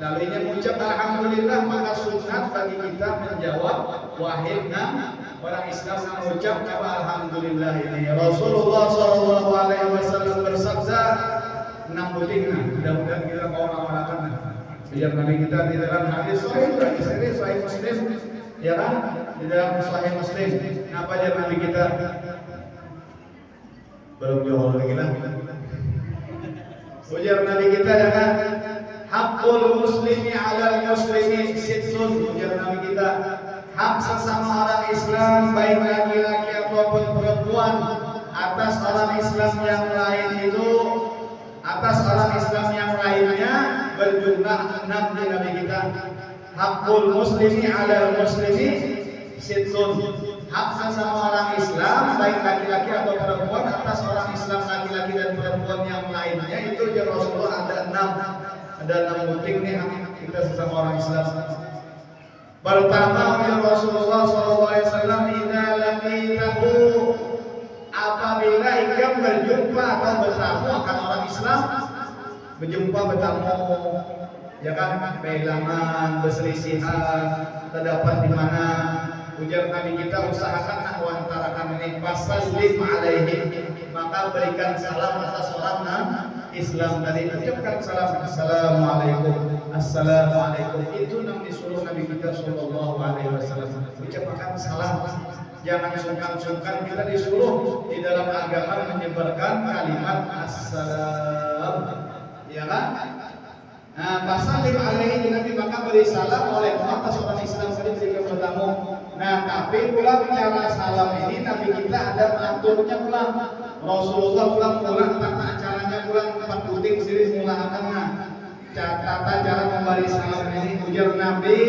lalu ini mengucap alhamdulillah maka sunat bagi kita menjawab wahidna orang Islam mengucap apa alhamdulillah ini. Rasulullah Shallallahu Alaihi Wasallam bersabda 6 butikna. Mudah-mudahan kita mau mengamalkan. Biar Nabi kita di dalam hadis Sahih Muslim, ya kan? Di dalam Sahih Muslim, apa aja Nabi kita? Belum jauh lagi lah. Ujar Nabi kita ya kan? Haqqul muslimi 'alal muslimi sittun. Ujar Nabi kita, hak sesama orang Islam baik laki-laki ataupun perempuan atas orang Islam yang lain itu, atas orang Islam yang lainnya berjumlah 6 di Nabi kita. Hakul muslimi 'alal muslimi sittun. Hak sesama orang Islam baik laki-laki atau perempuan atas orang Islam laki-laki dan perempuan yang lainnya itu ya Rasulullah ada 6. Ada 6 butik nih hak kita sesama orang Islam. Pertama ya Rasulullah SAW idza laqitahu, apabila engkau berjumpa atau bertamu akan orang Islam, berjumpa bertamu ya kan, kehilangan, berselisihan, terdapat di mana, ujar Nabi kita usahakan antarakan ini fasallim alaihi, maka berikan salam atas orang Islam tadi, ucapkan salam assalamualaikum, assalamualaikum, itu 6 disuruh Nabi kita Shallallahu Alaihi Wasallam ucapkan salam. Jangan sungkan-sungkan, kita disuruh di dalam agama menyebarkan kalimat assalam, ya kan? Nah, pasalim alaihi Nabi maka beri salam oleh atas orang Islam sering jika bertamu. Nah, tapi pula bicara salam ini Nabi kita ada mengaturnya pula. Rasulullah pulang tata caranya pulang tempat puting siri mulakan. Tata cara memberi salam ini ujar Nabi.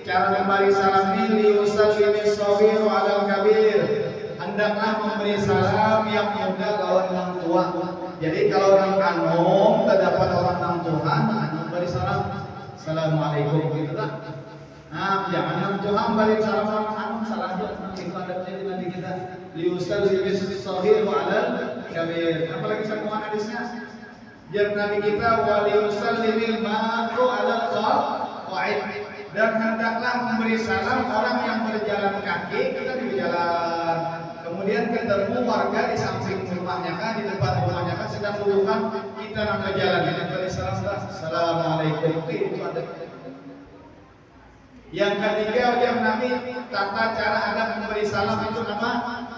Cara memberi salam ini liusallimi shaghir 'alal kabir. Hendaklah memberi salam yang muda lawan yang tua. Jadi kalau orang anom terdapat orang enam Tuhan, memberi salam. Assalamualaikum gitu tak? Nah, jangan enam Tuhan beri salam orang anom salah aja. Itu ada di Nabi kita. Liusallimi shaghir 'alal kabir. Apalagi sambungan hadisnya? Jar Nabi kita wa liusallimil ma'ru 'alal qa'id. Dan hendaklah memberi salam orang yang berjalan kaki, kita di jalan. Kemudian ketemu warga di samping rumahnya kan, di depan rumahnya kan sedang dudukkan, kita nak berjalan, kita beri salam. Assalamualaikum. Itu ada. Yang ketiga ujar Nabi, tata cara adab memberi salam itu apa?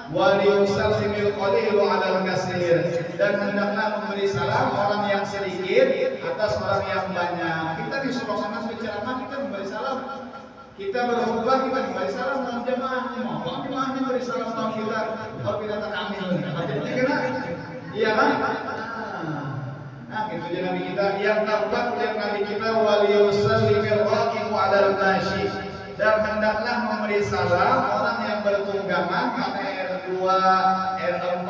Wa liyusallimil qalilu 'alal katsir. Dan hendaklah memberi salam orang yang sedikit atas orang yang banyak. Kita disuruh sana berceramah, kita memberi salam. Kita berkhutbah, kita memberi salam dalam jemaah. Mohon jemaahnya beri salam sama kita. Kalau kita tak ambil, jadi kena. Iya kan? Nah, gitu aja Nabi kita. Yang keempat yang Nabi kita wa liyusallimil raqibu 'alal mashi. Dan hendaklah memberi salam orang yang bertunggangan pakai R2, R4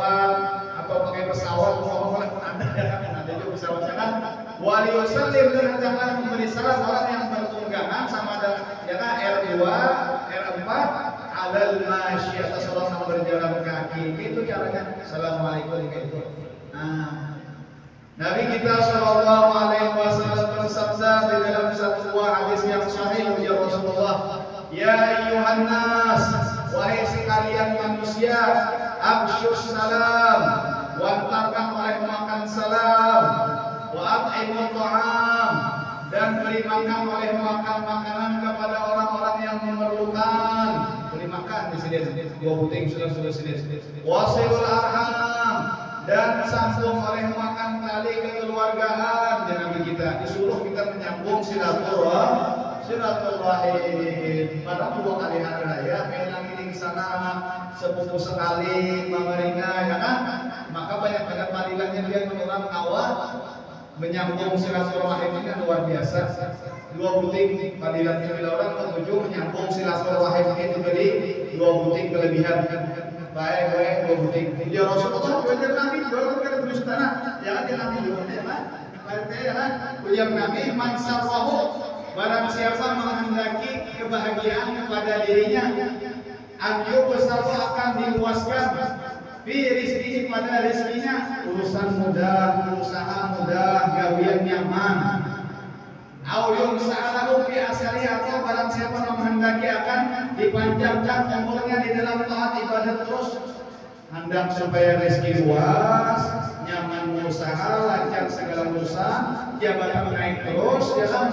atau pakai pesawat, mohon ada juga pesawatnya kan. Wa liyusallim, dan hendaklah memberi salam orang yang bertunggangan sama ada ya kan R2, R4 'alal mashi, atas orang yang berjalan kaki. Itu caranya. Assalamualaikum gitu. Nah, Nabi kita Shallallahu Alaihi Wasallam bersabda di dalam satu buah hadis yang sahih ya Rasulullah, ya ayyuhan nas, wahai sekalian manusia, absyus salam, wantarkan oleh makan salam, wa at'imut ta'am, dan beri makan oleh makan makanan kepada orang-orang yang memerlukan. Beri makan di sini, dua buting sudah sini. Wasilul arham, dan sambung oleh makan tali kekeluargaan. Dan Nabi kita disuruh kita menyambung silaturahim. Pada 2 kali hari raya, kayak di sana sepupu sekali, Mamarina, ya kan? Maka banyak padilahnya dia orang awal menyambung silaturahim ini luar biasa. 2 buting padilahnya bila orang ketujuh menyambung silaturahim itu jadi 2 buting kelebihan. Baik 2 buting. Ya Rasulullah ujar Nabi kalau kita tulis tanah, ya kan Nabi juga ya kan? Ya kan? Ujar Nabi man sarrahu, barang siapa menghendaki kebahagiaan kepada dirinya, anju besar akan diluaskan fi rizki, pada rezekinya, urusan mudah, usaha mudah, gawian nyaman. Au yumsa'alahu fi asali, atau barang siapa menghendaki akan dipanjangkan umurnya di dalam taat ibadah terus, hendak supaya rezeki luas, nyaman usaha, lancar segala urusan, jabatan naik terus, ya kan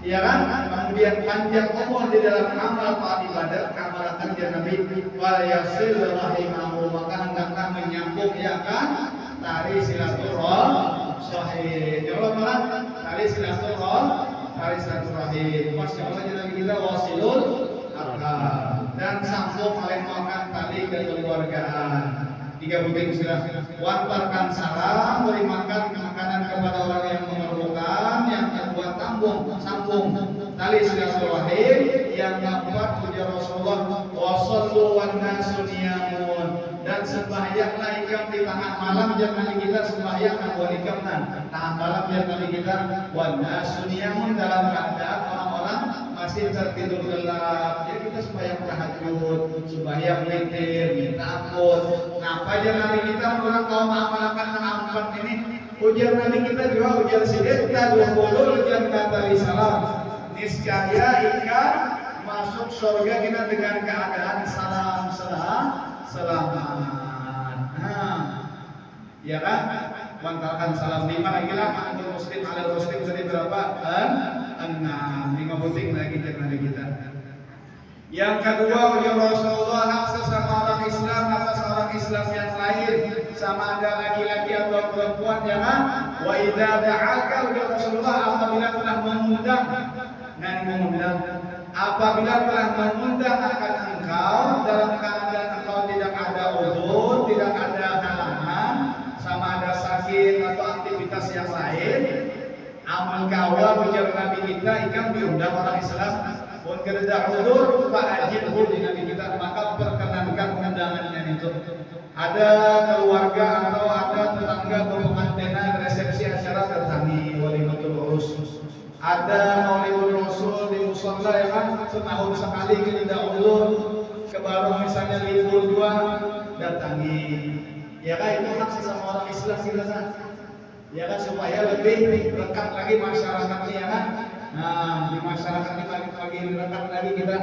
ya kan? Kemudian panjang umur di dalam amal taat ibadah, kamalakan dia Nabi wa yasil rahimahu, maka hendaklah menyambung ya kan tari silaturahim sahih. Ya Allah, tari silaturahim. Masya Allah, Nabi kita wasilul arham, dan sambung oleh makan tali kekeluargaan. 3 buting sudah. Wantarkan salam, beri makan makanan kepada orang yang memerlukan. Yang kedua sambung tali silaturahim. Yang keempat ujar Rasulullah wasallu wan nasu niyamun, dan sembahyanglah ikam di tengah malam. Jangan kita sembahyang buat ikam tengah malam, jangan kita wan nasu niyamun, dalam keadaan orang-orang masih tertidur gelap. Jadi kita sembahyang tahajud, sembahyang witir, minta ampun. Ngapa aja Nabi kita orang kaum amalkan ampun ini? Ujar Nabi kita juga ujar sidet kita 20 ujian kata salam. Niscaya ikan masuk surga kita dengan keadaan selamat. Nah, ya kan? Wantarkan salam 5 lagi lah. Muslim ada muslim jadi berapa? Enam, 5 puting lagi Nabi kita. Yang kedua, ujar Rasulullah hak sesama orang Islam atas orang Islam yang lain, sama ada laki-laki atau perempuan, jangan. Wa idza da'aka, ujar Rasulullah, apabila telah mengundang, apabila telah mengundang akan engkau dalam keadaan engkau tidak ada uzur, tidak ada halangan, sama ada sakit atau aktivitas yang lain, amal kawal ujar Nabi kita ikan diundang orang Islam pun kerja uzur fa'ajibhu di Nabi kita, maka perkenankan undangannya itu. Ada keluarga atau ada tetangga berpengantinan resepsi acara datangi walimatul urus. Ada maulidul rasul di musalla ya kan, setahun sekali kita uzur, kebaru misalnya libur 2 datangi. Ya kan itu hak sesama orang Islam kita kan. Ya kan supaya lebih lekat lagi masyarakatnya ya kan. Nah, di masyarakat ini lagi lekat lagi kita.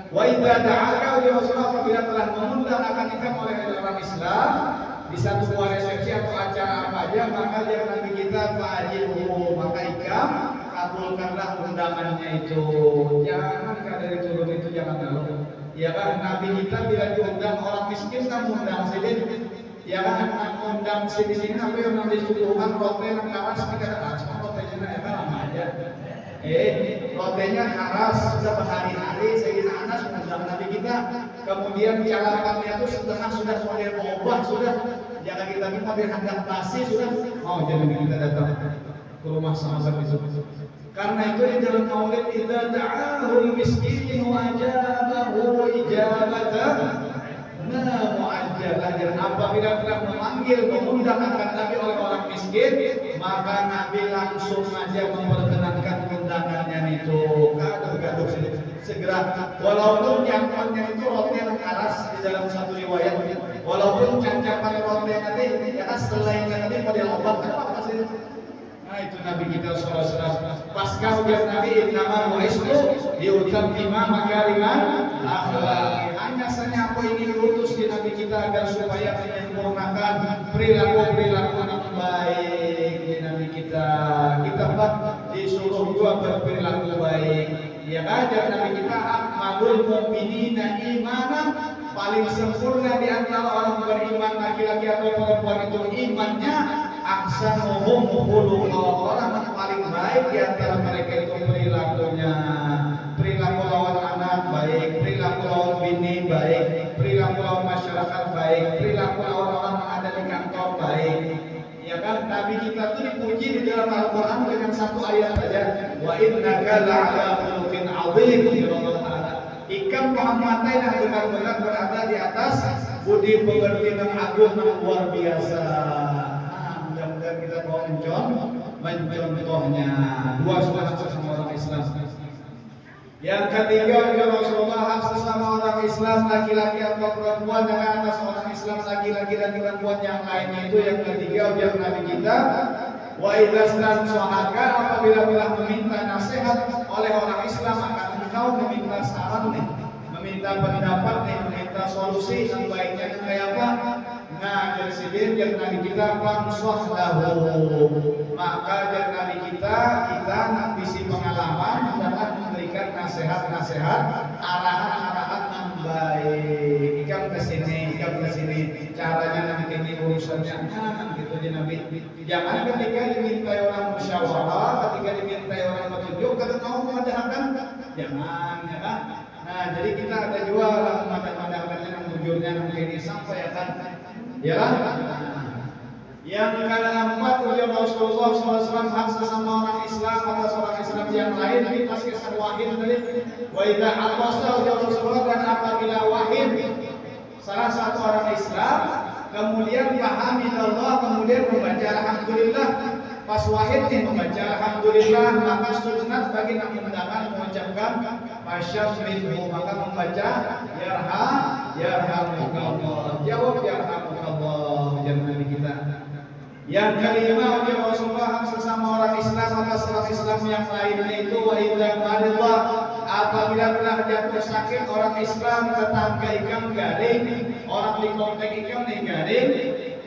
Wa idza da'aka wa Rasulullah apabila telah mengundang akan nikah oleh orang Islam di satu buah resepsi atau acara apa aja, maka dia Nabi kita fa'ajibhu, maka ikam kabulkanlah undangannya itu. Jangan dari turun itu jangan lalu. Ya kan Nabi kita bila diundang orang miskin kan undang sedih. Ya kan undang sini apa yang nanti suguhan roti yang karas tidak ada rotenya ya kan sama aja. Rotenya karas sudah berhari-hari Sayyidina Anas mengundang Nabi kita, kemudian calakannya itu setengah sudah mulai berubah sudah. Jangan kita minta berhandap basi sudah. Mau jadi kita datang ke rumah sama-sama itu. Karena itu di dalam maulid idza da'ahul miskin wa ajabahu ijabatan mu'ajjalah, dan apabila telah memanggil mengundang akan Nabi oleh orang miskin, maka Nabi langsung aja memperkenankan undangannya itu. Gaduh-gaduh segera, walaupun campurnya itu roti yang keras di dalam satu riwayat, walaupun cacapan roti nanti ya selain nanti model obat apa sih. Nah itu Nabi kita SAW pasca ujian Nabi innama bu'istu liutammima makarimal akhlaq. Hanya saja aku ini diutus di Nabi kita agar supaya menyempurnakan perilaku-perilaku yang baik di Nabi kita. Kita disuruh juga berperilaku baik. Ya ajar Nabi kita akmalul mu'minina imanan, paling sempurna di antara orang beriman laki-laki atau perempuan itu imannya ahsanuhum khuluqa, orang yang paling baik di antara mereka itu perilakunya. Perilaku lawan anak baik, perilaku lawan bini baik, perilaku lawan masyarakat baik, perilaku lawan orang yang ada di kantor baik. Ya kan Nabi kita itu dipuji di dalam Al-Qur'an dengan satu ayat saja, wa innaka la'ala khuluqin 'adzim. Ikam Muhammad yang benar-benar berada di atas budi pekerti dan agung yang luar biasa. Mudah-mudahan kita mau mencontohnya. Dua sunnah sesama orang Islam. Yang ketiga juga Rasulullah hak sesama orang Islam laki-laki atau perempuan dengan atas orang Islam laki-laki dan perempuan yang lainnya itu. Yang ketiga ujar Nabi kita wa idastan sohaka, apabila telah meminta nasihat oleh orang Islam akan engkau meminta saran nih, meminta pendapat nih, meminta solusi yang baiknya kayak apa. Nah dari sini dari Nabi kita fansah lahu, maka dari Nabi kita bisi pengalaman dapat memberikan nasihat-nasihat, arahan-arahan yang baik. Ikam kesini, caranya nanti ini urusannya gitu di Nabi. Jangan ketika dimintai orang musyawarah, ketika dimintai orang petunjuk, kata mau memadahkan, jangan ya kan. Nah jadi kita ada juga orang memadahkannya yang tujuannya nanti ini sampai akan ya kan? Yang keempat ujar Rasulullah SAW hak sesama orang Islam atas orang Islam yang lain. Ini pas kisah wahid tadi. Wa idza aqasa ujar Rasulullah, dan apabila wahid salah satu orang Islam kemudian fahamidallah, kemudian membaca alhamdulillah, pas wahid nih membaca alhamdulillah, maka sunat bagi yang undangan mengucapkan masyamidhu, maka membaca yarhamukallah, jawab yarhamukallah jangan Nabi kita. Yang kelima ujar Rasulullah sesama orang Islam atas orang Islam yang lainnya itu wa idza maridha, apabila telah jatuh sakit orang Islam, tetangga ikam garing, orang di komplek ikam nih garing,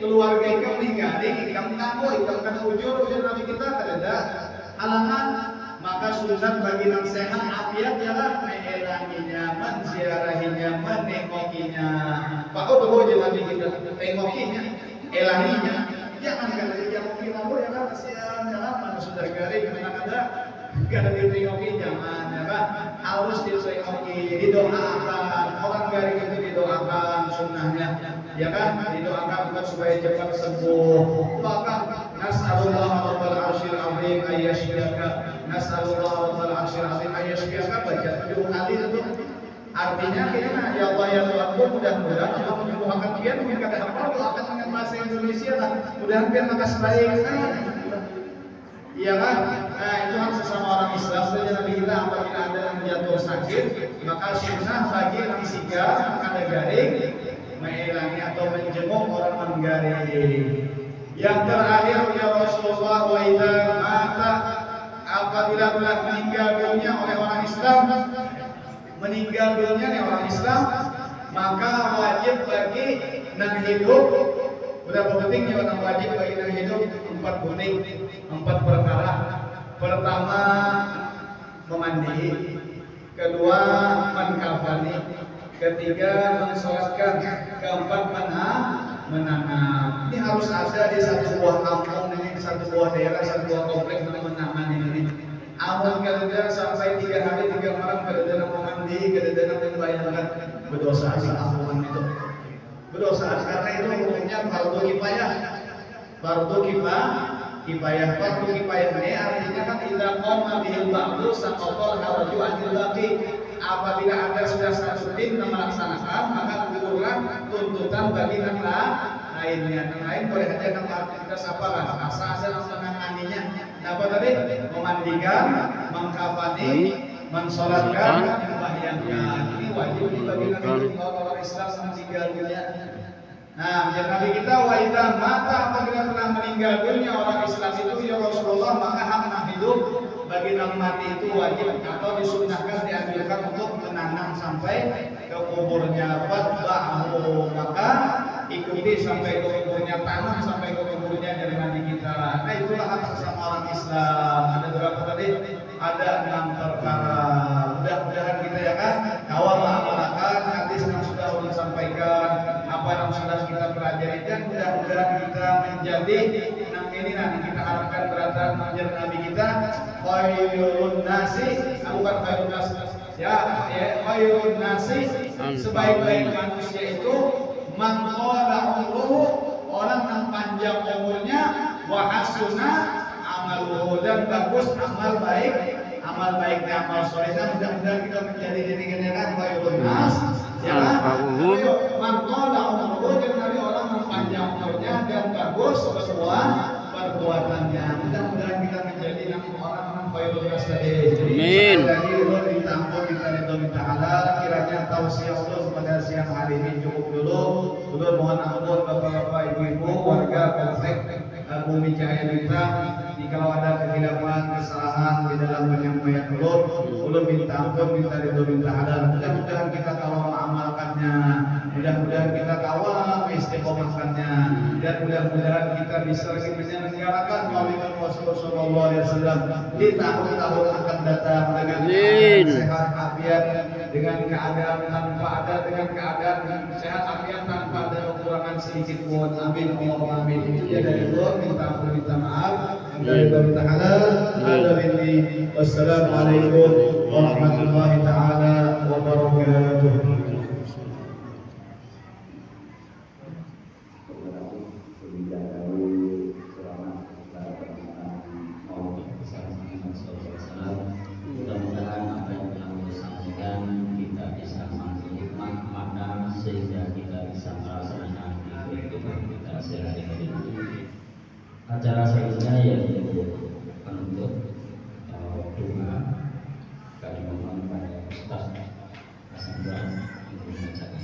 keluarga ikam nih garing, ikam tangguh, ikam kan ujar Nabi kita tidak ada halangan, maka sunat bagi yang sehat afiat ialah mengelanginya, menziarahinya, menengokinya. Pak dulu jangan kita tengokinya, elahinya. Jangan kada ditengoki lalu ya kan kasihan jangan mana sudah garing mana kada ditengoki jangan ya kan harus ditengoki, didoakan. Orang garing itu didoakan sunnahnya ya kan, didoakan bukan supaya cepat sembuh. Doakan nas'alullah rabbal arsyil azim ayyashfiyaka, nas'alullah rabbal arsyil azim ayyashfiyaka, baca 7 kali itu. Artinya kira ya Allah ya Tuhanku, mudah-mudahan Allah menyembuhkan dia. Mungkin kata hafal doakan dengan bahasa Indonesia lah, mudah-mudahan biar lekas baik kan. Iya kan? Nah itu harus sesama orang Islam saja. Nabi kita apabila ada yang jatuh sakit, maka sunnah bagi yang sigap ada garing mengilangi atau menjenguk orang menggaring. Yang terakhir ya Rasulullah, wa idza mata, apabila telah meninggal dunia oleh orang Islam, meninggal dunia oleh orang Islam, maka wajib bagi yang hidup. Berapa pentingnya orang wajib bagi yang hidup? 4 penting, 4 perkara. Pertama memandi, kedua menkafani, ketiga mensolatkan, keempat menanam. Ini harus ada di satu buah kampung, ini satu buah daerah, satu buah kompleks menanam ini. Amun kadang sampai 3 hari 3 malam kadang mau mandi, kadang membayangkan berdosa di kampungan itu. Berdosa karena itu hukumnya fardu kifayah. Fardu kifayah. Fardu kifayah ini artinya kan idza qama bihil ba'du saqatal haraju anil baqi. Apabila ada sudah satu tim yang melaksanakan, maka gugurlah tuntutan bagi yang lainnya. Yang lain boleh aja nama kita sapalah, asal ada yang menanganinya. Apa tadi? Memandikan, mengkafani, mensolatkan, membahyangkan. Ini wajib dibagi Nabi orang Islam meninggal dunia. Nah, yang Nabi kita wa idza mata, apabila telah meninggal dunia orang Islam itu ya Rasulullah, maka hak hidup bagi yang mati itu wajib atau disunnahkan dianjurkan untuk menanam sampai ke kuburnya. Fatba'hu, maka ikuti sampai ke kuburnya, tanam sampai ke kuburnya dari Nabi kita. Nah itulah hak sesama orang Islam. Ada berapa tadi? Ada 6 perkara. Mudah-mudahan kita ya kan kawal amalkan hadis yang sudah ulun sampaikan, apa yang sudah kita pelajari, dan mudah-mudahan kita menjadi ini nanti kita harapkan beratan menjadi Nabi kita khairun nasi, bukan khairun nasi ya khairun nasi, sebaik-baik manusia itu man qala umruhu, orang yang panjang umurnya, wa hasuna amaluhu, dan bagus amal baiknya, amal solehnya. Mudah-mudahan kita menjadi generasi khairun nas ya man qala umruhu, jadi orang yang panjang umurnya dan bagus perbuatannya. Mudah-mudahan kita menjadi orang khairun nas tadi. Amin. Jadi ulun minta ampun, minta halal. Kiranya tausiah ulun pada siang hari ini cukup dulu. Ulun mohon ampun bapak-bapak, ibu-ibu, warga komplek Bumi Cahaya Bintang. Jikalau ada kehilapan, kesalahan di dalam penyampaian ulun minta ampun, minta halal. Mudah-mudahan kita kawal mengamalkannya, mudah-mudahan kita kawal istiqomahkannya, dan mudah-mudahan kita bisa menyelenggarakan Maulid Rasulullah SAW di tahun-tahun akan datang dengan sehat afiat, dengan keadaan tanpa ada, dengan keadaan sehat afiat tanpa ada kekurangan sedikit pun. Amin Allahumma amin. Itu dia dari Allah. Minta ampun, minta maaf. Minta halal. Wassalamualaikum warahmatullahi taala wabarakatuh. Mudah-mudahan apa yang telah disampaikan kita bisa mengambil hikmah makna sehingga kita bisa melaksanakan kehidupan kita sehari-hari. Acara selanjutnya yaitu penutup doa. Kami mohon pada Ustaz Hasan Tuhan untuk membacakan.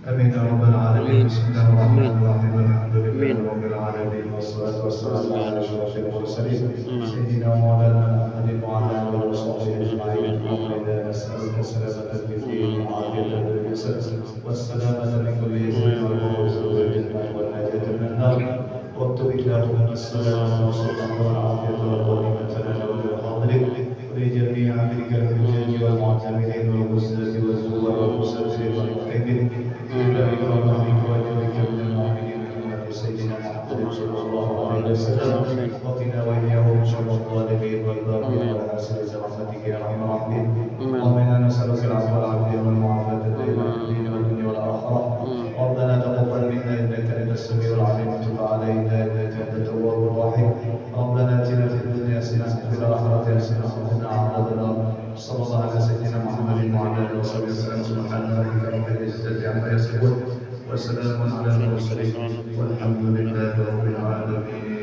آمين يا رب العالمين. بسم الله الرحمن الرحيم. الحمد لله رب العالمين والصلاة والسلام على أشرف المرسلين سيدنا ومولانا محمد وعلى آله وصحبه أجمعين. اللهم إنا نسألك سلامة الدين وعافية الجسد والسلامة من كل إثم والفوز بالجنة والنجاة من النار. واكتب اللهم السلامة والصحة والعافية والغنيمة لنا وللحاضرين ولجميع عبدك الحجاج والمعتمرين والغزاة والزوار والمسافرين والمقيمين إلى إكرامك وجهك من المؤمنين من سيدنا محمد صلى الله عليه وسلم. وقنا وإياهم شر الظالمين والباغين والحاسدين برحمتك يا أرحم الراحمين. اللهم إنا نسألك العفو والعافية والمعافاة دائما في الدين والدنيا والآخرة. ربنا تقبل منا إنك أنت السميع العليم وتب علينا إنك أنت التواب الرحيم. ربنا آتنا في الدنيا حسنة وفي الآخرة حسنة وقنا عذاب النار. صلى الله على سيدنا محمد وعلى آله وصحبه وسلم. سبحان ربك رب العزة عما يصفون وسلام على المرسلين والحمد لله رب العالمين.